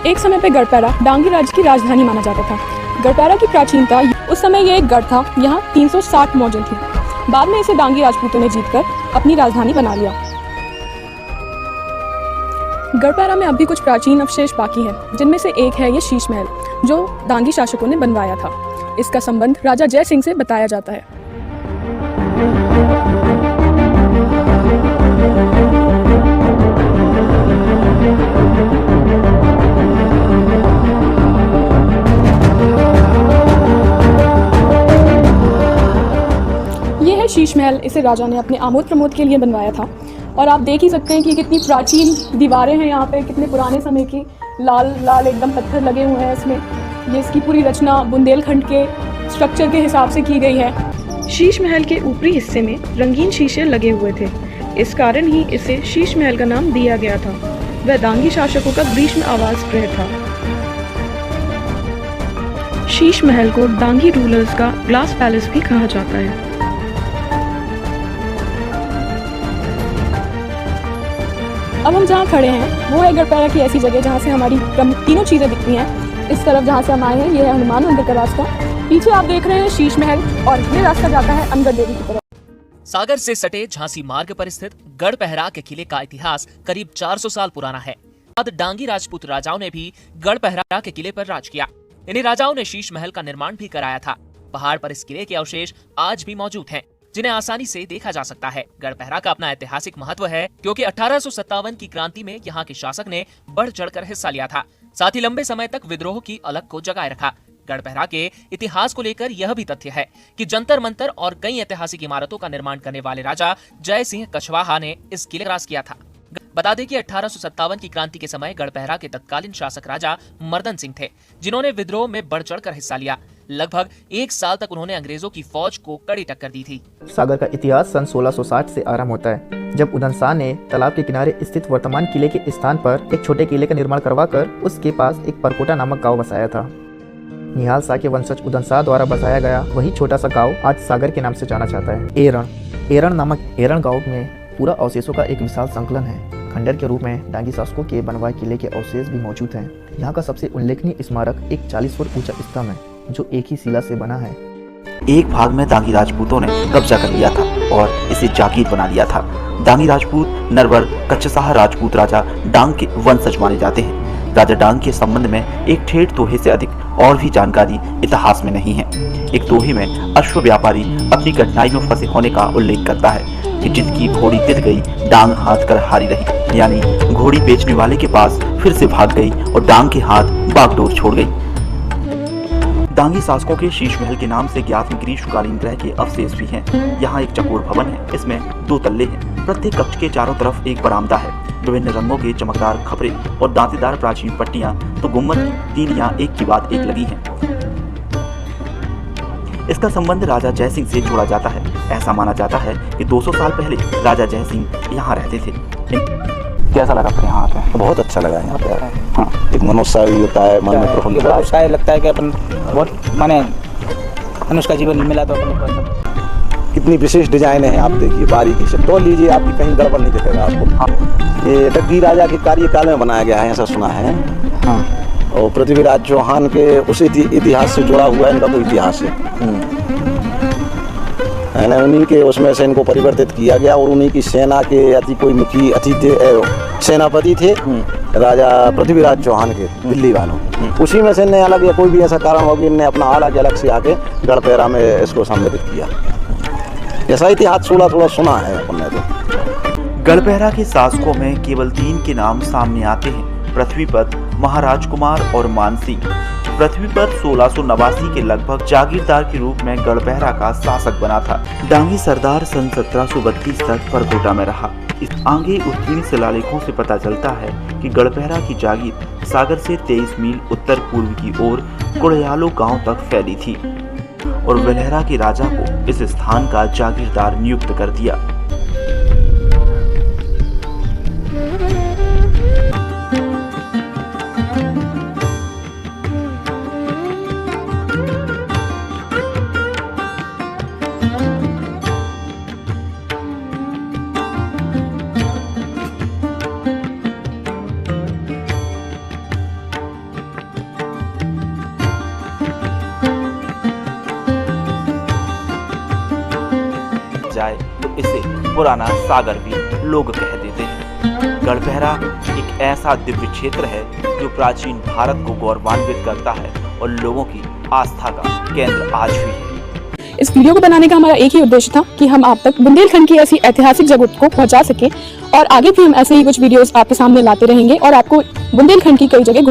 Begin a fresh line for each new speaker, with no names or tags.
एक समय पे गढ़पैरा डांगी राज्य की राजधानी माना जाता था। गढ़पैरा की प्राचीनता, उस समय ये एक गढ़ था, यहाँ 360 मौजें थी। बाद में इसे डांगी राजपूतों ने जीतकर अपनी राजधानी बना लिया। गढ़पैरा में अभी कुछ प्राचीन अवशेष बाकी है, जिनमें से एक है ये शीश महल, जो डांगी शासकों ने बनवाया था। इसका संबंध राजा जय सिंह से बताया जाता है। शीश महल, इसे राजा ने अपने आमोद प्रमोद के लिए बनवाया था। और आप देख ही सकते हैं कि कितनी प्राचीन दीवारें हैं यहाँ पे, कितने पुराने समय की लाल लाल एकदम पत्थर लगे हुए हैं इसमें। ये इसकी पूरी रचना बुंदेलखंड के स्ट्रक्चर के हिसाब से की गई है। शीश महल के ऊपरी हिस्से में रंगीन शीशे लगे हुए थे, इस कारण ही इसे शीश महल का नाम दिया गया था। वह डांगी शासकों का ग्रीष्म आवास गृह था। शीश महल को डांगी रूलर्स का ग्लास पैलेस भी कहा जाता है। अब हम जहाँ खड़े हैं वो है गढ़पैरा की ऐसी जगह जहाँ से हमारी तीनों चीज़ें दिखती हैं। इस तरफ जहाँ से हम आए हैं ये है हनुमान मंदिर का रास्ता, पीछे आप देख रहे हैं शीश महल, और ये रास्ता जाता है अनगढ़ देवी की तरफ।
सागर से सटे झांसी मार्ग पर स्थित गढ़पैरा के किले का इतिहास करीब 400 साल पुराना है। बाद डांगी राजपूत राजाओं ने भी गढ़पैरा के किले पर राज किया। इन्हीं राजाओं ने शीश महल का निर्माण भी कराया था। पहाड़ पर इस किले के अवशेष आज भी मौजूद हैं, जिन्हें आसानी से देखा जा सकता है। गढ़पैरा का अपना ऐतिहासिक महत्व है, क्योंकि 1857 की क्रांति में यहाँ के शासक ने बढ़ चढ़कर हिस्सा लिया था। साथ ही लंबे समय तक विद्रोह की अलग को जगाए रखा। गढ़पैरा के इतिहास को लेकर यह भी तथ्य है कि जंतर मंतर और कई ऐतिहासिक इमारतों का निर्माण करने वाले राजा जय सिंह कछवाहा ने इस किले का राज किया था। बता दें कि 1857 की क्रांति के समय गढ़पैरा के तत्कालीन शासक राजा मर्दन सिंह थे, जिन्होंने विद्रोह में बढ़ चढ़कर हिस्सा लिया। लगभग 1 साल तक उन्होंने अंग्रेजों की फौज को कड़ी टक्कर दी थी।
सागर का इतिहास सन 1660 से आरंभ होता है, जब उदन शाह ने तालाब के किनारे स्थित वर्तमान किले के स्थान पर एक छोटे किले का निर्माण करवाकर उसके पास एक परकोटा नामक गांव बसाया था। निहाल शाह के वंशज उदन शाह द्वारा बसाया गया वही छोटा सा गांव आज सागर के नाम से जाना जाता है। एरण नामक एरण गाँव में पूरा अवशेषों का एक विशाल संकलन है। खंडर के रूप में डांगी शासकों के बनवाए किले के अवशेष भी मौजूद हैं। यहाँ का सबसे उल्लेखनीय स्मारक एक 40 फुट ऊंचा स्तंभ है, जो एक ही शिला से बना है।
एक भाग में डांगी राजपूतों ने कब्जा कर लिया था और इसे जागीर बना लिया था। डांगी राजपूत नरवर कच्छसाह राजपूत राजा डांग के वंशज माने जाते हैं। राजा डांग के संबंध में एक ठेठ दोहे से अधिक और भी जानकारी इतिहास में नहीं है। एक दोहे में अश्व व्यापारी अपनी कठिनाई में फंसे होने का उल्लेख करता है कि जिनकी घोड़ी तित गई डांग हाथ कर हारी रही, यानी घोड़ी बेचने वाले के पास फिर से भाग गई और डांग के हाथ बागडोर छोड़ गई। डांगी शासकों के शीश महल के नाम से ज्ञात ग्रीष्मकालीन गृह के अवशेष भी हैं। यहाँ एक चकोर भवन है, इसमें 2 तल्ले हैं। प्रत्येक कक्ष के चारों तरफ एक बरामदा है। विभिन्न रंगों के चमकदार खपरे और दांतेदार प्राचीन पट्टियां, तो गुम्बद की तीलियां एक के बाद एक लगी हैं। इसका संबंध राजा जय सिंह से जोड़ा जाता है। ऐसा माना जाता है कि 200 साल पहले राजा जय सिंह यहाँ रहते थे।
कैसा लगा फिर यहाँ पे?
बहुत अच्छा लगा यहाँ पे। हाँ, एक मनोत्साह भी होता है, मन में प्रफुल्लता
उत्साह लगता है कि अपन बहुत माने मनुष्य का जीवन मिला तो अपन
कितनी विशेष डिजाइन है। आप देखिए बारीकी से तो लीजिए, आपकी कहीं गड़बड़ नहीं दिखेगा आपको। हाँ, ये डग्गी राजा के कार्यकाल में बनाया गया है, ऐसा सुना है। हाँ, और पृथ्वीराज चौहान के उस इतिहास से जुड़ा हुआ इनका कोई इतिहास है। उन्हीं के उसमें से इनको परिवर्तित किया गया और उन्हीं की सेना के कोई मुखी सेनापति थे राजा पृथ्वीराज चौहान के, दिल्ली वालों। उसी में से इन्हें अलग या कोई भी ऐसा कारण होगा इन्हें अपना अलग से आके गढ़पैरा में इसको सम्मिलित किया। ऐसा इतिहास थोड़ा सुना है अपने तो।
गढ़पैरा के शासकों में केवल 3 के नाम सामने आते हैं, पृथ्वीपत, महाराजकुमार और मानसिंह। पृथ्वीपत 1689 के लगभग जागीरदार के रूप में गढ़पैरा का शासक बना था। डांगी सरदार सन 1732 तक परकोटा में रहा। इस आगे उत्कीर्ण शिलालेखों से पता चलता है कि गढ़पैरा की जागीर सागर से 23 मील उत्तर पूर्व की ओर कुड़यालो गांव तक फैली थी और वलहरा के राजा को इस स्थान का जागीरदार नियुक्त कर दिया। जाए तो इसे पुराना सागर भी लोग कह देते हैं। गढ़पहरा एक ऐसा दिव्य क्षेत्र है जो प्राचीन भारत को गौरवान्वित करता है और लोगों की आस्था का केंद्र आज भी है।
इस वीडियो को बनाने का हमारा एक ही उद्देश्य था कि हम आप तक बुंदेलखंड की ऐसी ऐतिहासिक जगह को पहुंचा सकें और आगे भी हम ऐसे ही कुछ वीडियोस आपके सामने लाते रहेंगे और आपको बुंदेलखंड की कई जगह घुमा